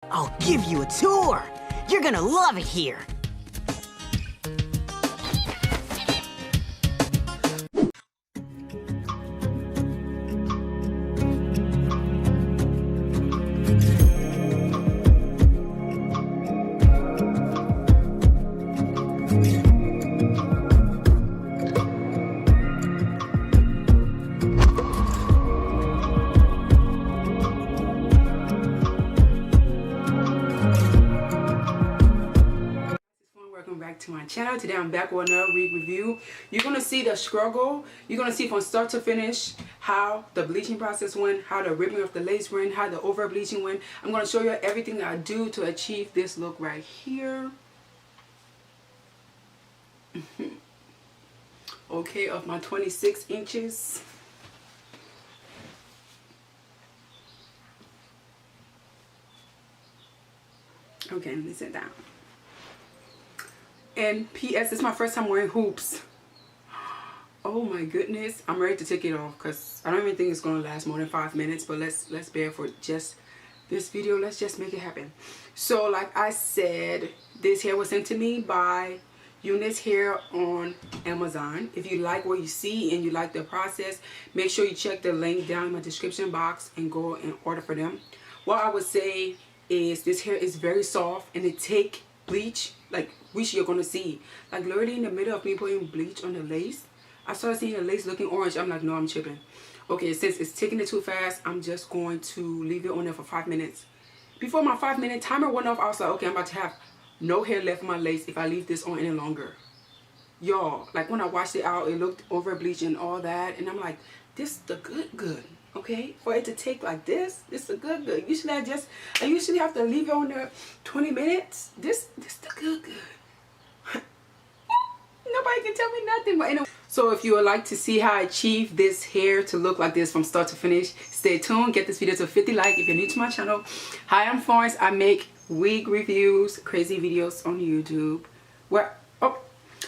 I'll give you a tour. You're gonna love it here. Welcome back to my channel. Today I'm back with another wig review. You're gonna see the struggle. You're gonna see from start to finish how the bleaching process went, how the ripping of the lace went, how the over bleaching went. I'm gonna show you everything that I do to achieve this look right here. Okay, of my 26 inches. Okay, let me sit down. And P.S. it's my first time wearing hoops. Oh my goodness, I'm ready to take it off because I don't even think it's gonna last more than 5 minutes. But let's bear for just this video. Let's just make it happen. So like I said, this hair was sent to me by Unice Hair on Amazon. If you like what you see and you like the process, make sure you check the link down in my description box and go and order for them. What I would say is this hair is very soft and it take bleach, like which you're gonna see, like literally in the middle of me putting bleach on the lace, I started seeing the lace looking orange. I'm like, no, I'm tripping. Okay, since it's taking it too fast, I'm just going to leave it on there for 5 minutes. Before my 5-minute timer went off, I was like, okay, I'm about to have no hair left in my lace if I leave this on any longer. Y'all, like when I washed it out, it looked over bleached and all that, and I'm like, this is the good. Okay, for it to take like this is the good. Usually I usually have to leave it on there 20 minutes. This the good. Nobody can tell me nothing. But anyway, so if you would like to see how I achieve this hair to look like this from start to finish, stay tuned. Get this video to 50 likes if you're new to my channel. Hi, I'm Florence. I make wig reviews, crazy videos on YouTube.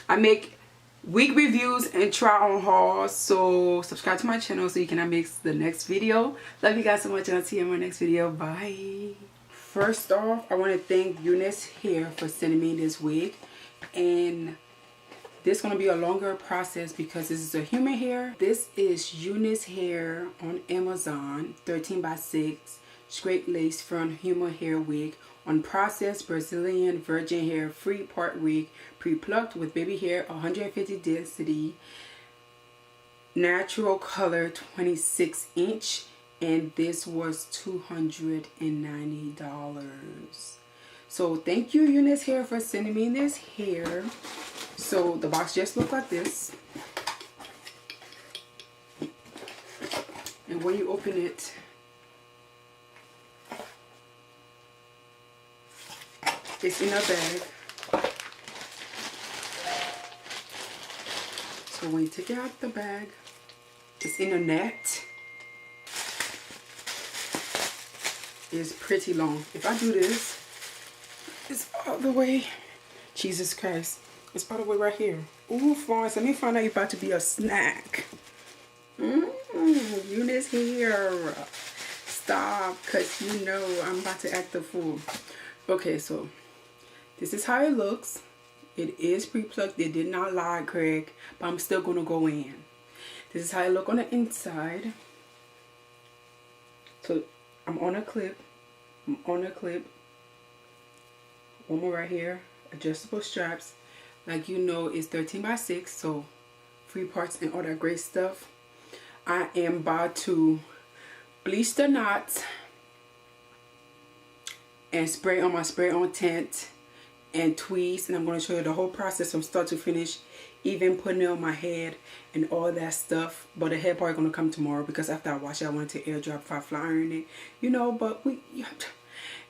I make wig reviews and try on hauls. So subscribe to my channel so you can mix the next video. Love you guys so much and I'll see you in my next video. Bye. First off, I want to thank Unice Hair for sending me this wig, and this is going to be a longer process because this is a human hair. This is Unice Hair on Amazon, 13x6 straight lace front human hair wig on processed Brazilian virgin hair free part wig, pre-plucked with baby hair, 150 density, natural color, 26 inch, and this was $290. So thank you, Unice Hair, for sending me this hair. So the box just looked like this, and when you open it, it's in a bag. So when you take it out the bag, it's in a net. It's pretty long. If I do this, it's all the way. Jesus Christ. It's all the way right here. Ooh, Florence, let me find out you're about to be a snack. Unice Hair. Stop, because you know I'm about to act the fool. Okay, so this is how it looks. It is pre-plucked. It did not lie, Craig, but I'm still going to go in. This is how it look on the inside. So I'm on a clip. One more right here. Adjustable straps. Like you know, it's 13x6, so free parts and all that great stuff. I am about to bleach the knots and spray on my spray-on tint and tweeze, and I'm going to show you the whole process from start to finish, even putting it on my head and all that stuff. But the hair part is going to come tomorrow because after I wash it, I want to air dry before I fly iron it, you know. But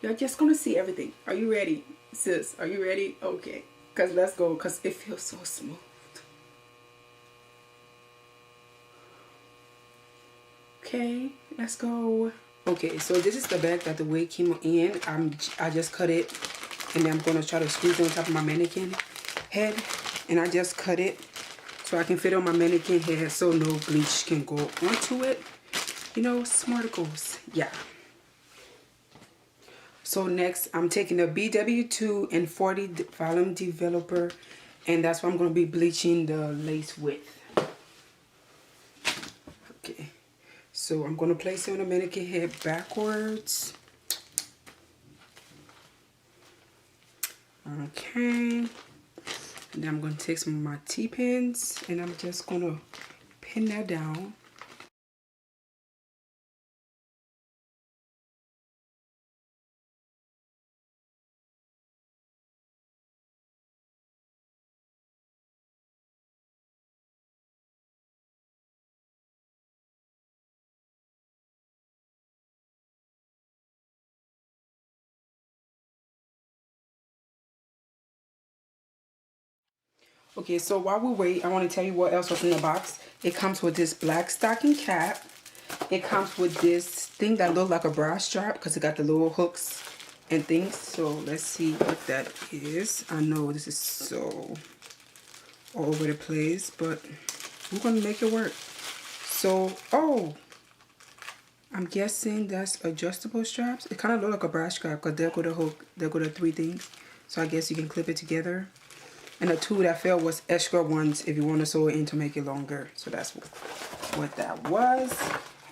you're just going to see everything. Are you ready, sis? Are you ready? Okay, because let's go, because it feels so smooth. Okay, let's go. Okay, so this is the bag that the wig came in. I just cut it, and then I'm going to try to squeeze it on top of my mannequin head, and I just cut it so I can fit on my mannequin head so no bleach can go onto it. You know, smarticles. Yeah. So next, I'm taking the BW2 and 40 volume developer, and that's what I'm going to be bleaching the lace with. Okay, so I'm going to place it on the mannequin head backwards. Okay, and then I'm going to take some of my T-pins, and I'm just going to pin that down. Okay, so while we wait, I want to tell you what else was in the box. It comes with this black stocking cap. It comes with this thing that looks like a bra strap because it got the little hooks and things. So let's see what that is. I know this is so all over the place, but we're going to make it work. So, oh, I'm guessing that's adjustable straps. It kind of looks like a bra strap because there go the hook, there go the 3 things. So I guess you can clip it together. And the 2 that fell was extra ones if you want to sew it in to make it longer. So that's what that was.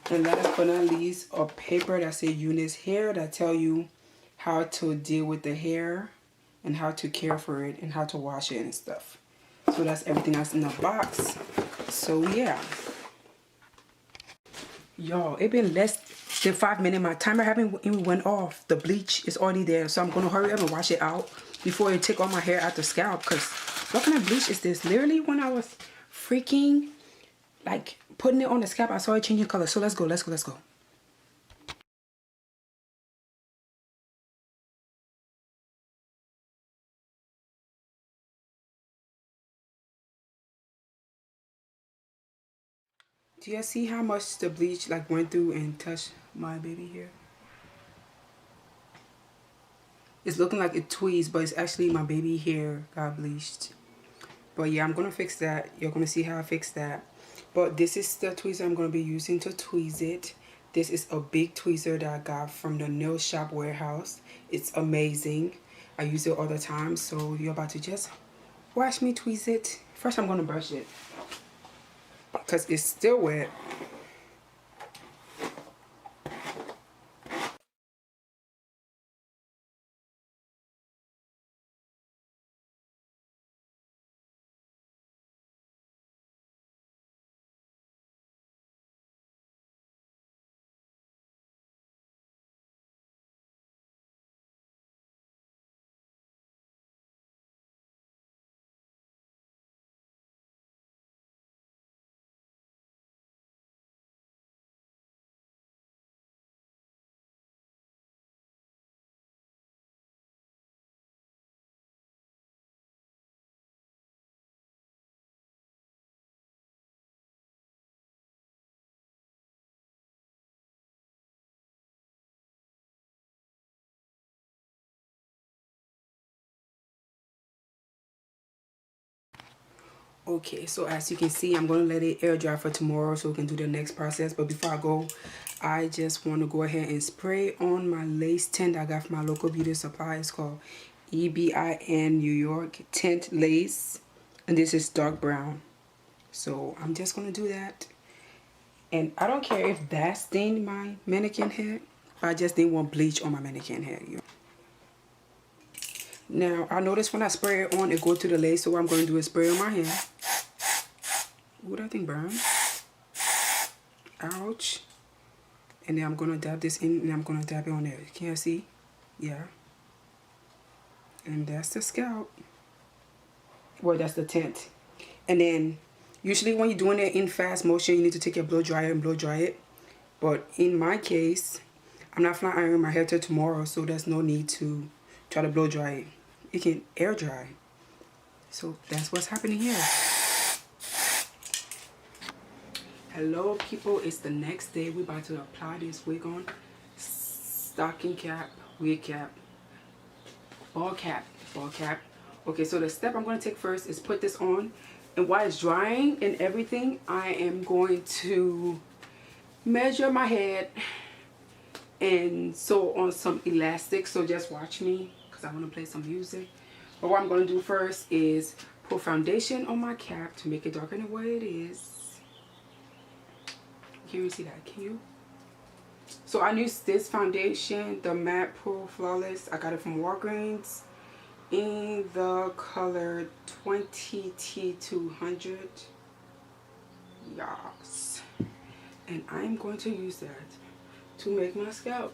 And last but not least, a paper that says Unice hair that tell you how to deal with the hair and how to care for it and how to wash it and stuff. So that's everything that's in the box. So yeah. Y'all, it been less than 5 minutes. My timer haven't even went off. The bleach is already there. So I'm going to hurry up and wash it out before it take all my hair out the scalp. Because what kind of bleach is this? Literally when I was freaking like putting it on the scalp, I saw it changing color. So let's go, let's go, let's go. Do you see how much the bleach like went through and touched my baby hair? It's looking like it tweezed, but it's actually my baby hair got bleached. But yeah, I'm gonna fix that. You're gonna see how I fix that. But this is the tweezer I'm gonna be using to tweeze it. This is a big tweezer that I got from the nail shop warehouse. It's amazing. I use it all the time. So you're about to just watch me tweeze it. First, I'm gonna brush it because it's still wet. Okay, so as you can see, I'm going to let it air dry for tomorrow so we can do the next process. But before I go, I just want to go ahead and spray on my lace tint I got from my local beauty supply. It's called EBIN New York Tint Lace. And this is dark brown. So I'm just going to do that. And I don't care if that stained my mannequin head. I just didn't want bleach on my mannequin head. Now, I notice when I spray it on, it goes to the lace. So what I'm going to do is spray on my hand. Ooh, that thing burn. Ouch. And then I'm going to dab this in and I'm going to dab it on there. Can you see? Yeah. And that's the scalp. Well, that's the tint. And then, usually when you're doing it in fast motion, you need to take your blow dryer and blow dry it. But in my case, I'm not flat ironing my hair till tomorrow, so there's no need to try to blow dry it. It can air dry. So that's what's happening here. Hello people, it's the next day. We're about to apply this wig on. Stocking cap, wig cap, ball cap, ball cap. Okay, so the step I'm going to take first is put this on. And while it's drying and everything, I am going to measure my head and sew on some elastic. So just watch me because I want to play some music. But what I'm going to do first is put foundation on my cap to make it darker than what it is. Can you see that? Can you? So I use this foundation, the Matte Pro Flawless. I got it from Walgreens in the color 20T200. Yes. And I'm going to use that to make my scalp.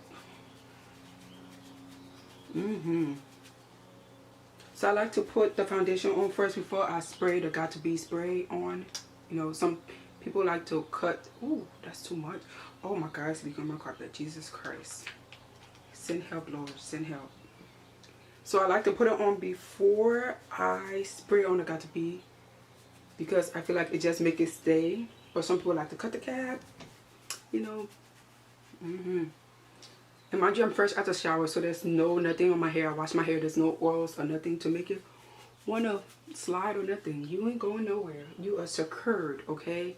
So I like to put the foundation on first before I spray the Got To Be spray on. You know, some people like to cut. Ooh, that's too much. Oh my God, it's leaking on my carpet. Jesus Christ. Send help, Lord. Send help. So I like to put it on before I spray on the Got To Be, because I feel like it just make it stay. But some people like to cut the cap, you know. And mind you, I'm fresh out the shower, so there's nothing on my hair. I wash my hair. There's no oils or nothing to make it want to slide or nothing. You ain't going nowhere. You are secured, okay?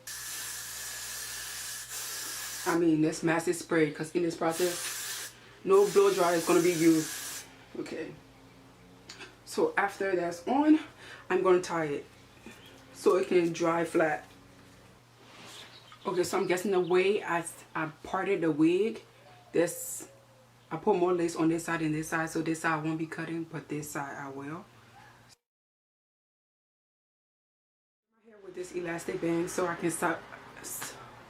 I mean, that's massive spray, because in this process, no blow dryer is going to be used, okay? So after that's on, I'm going to tie it so it can dry flat. Okay, so I'm guessing the way I parted the wig, I put more lace on this side and this side, so this side I won't be cutting, but this side I will. My hair with this elastic band so I can stop.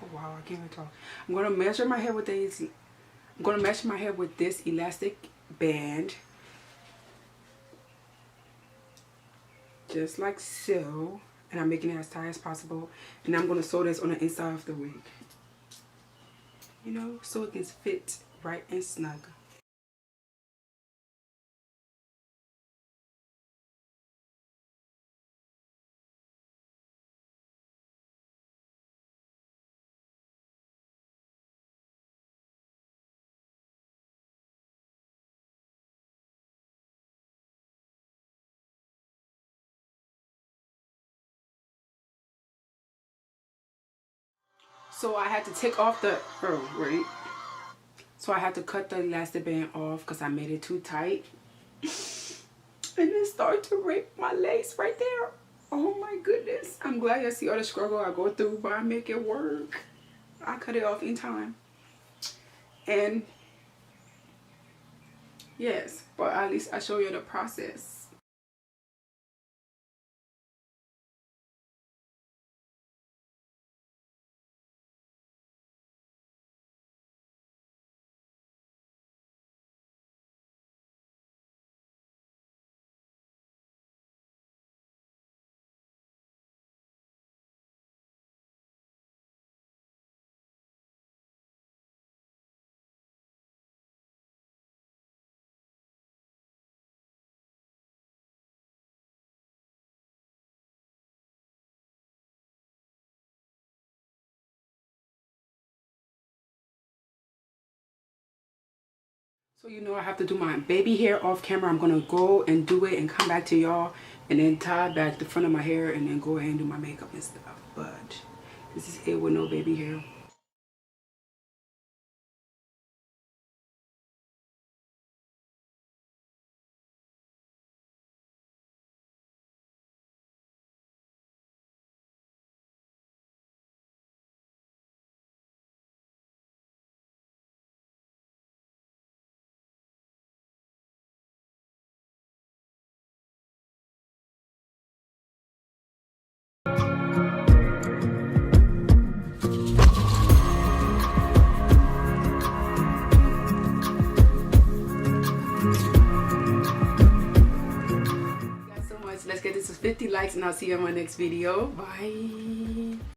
Oh wow, I can't even talk. I'm gonna measure my hair with this. I'm gonna measure my hair with this elastic band, just like so, and I'm making it as tight as possible. And I'm gonna sew this on the inside of the wig, you know, so it can fit right and snug. So I had to take off the, so I had to cut the elastic band off because I made it too tight. And it started to rip my lace right there. Oh my goodness. I'm glad you see all the struggle I go through, but I make it work. I cut it off in time. And yes, but at least I show you the process. So you know I have to do my baby hair off camera. I'm going to go and do it and come back to y'all and then tie back the front of my hair and then go ahead and do my makeup and stuff. But this is it with no baby hair. Let's get this to 50 likes and I'll see you in my next video. Bye.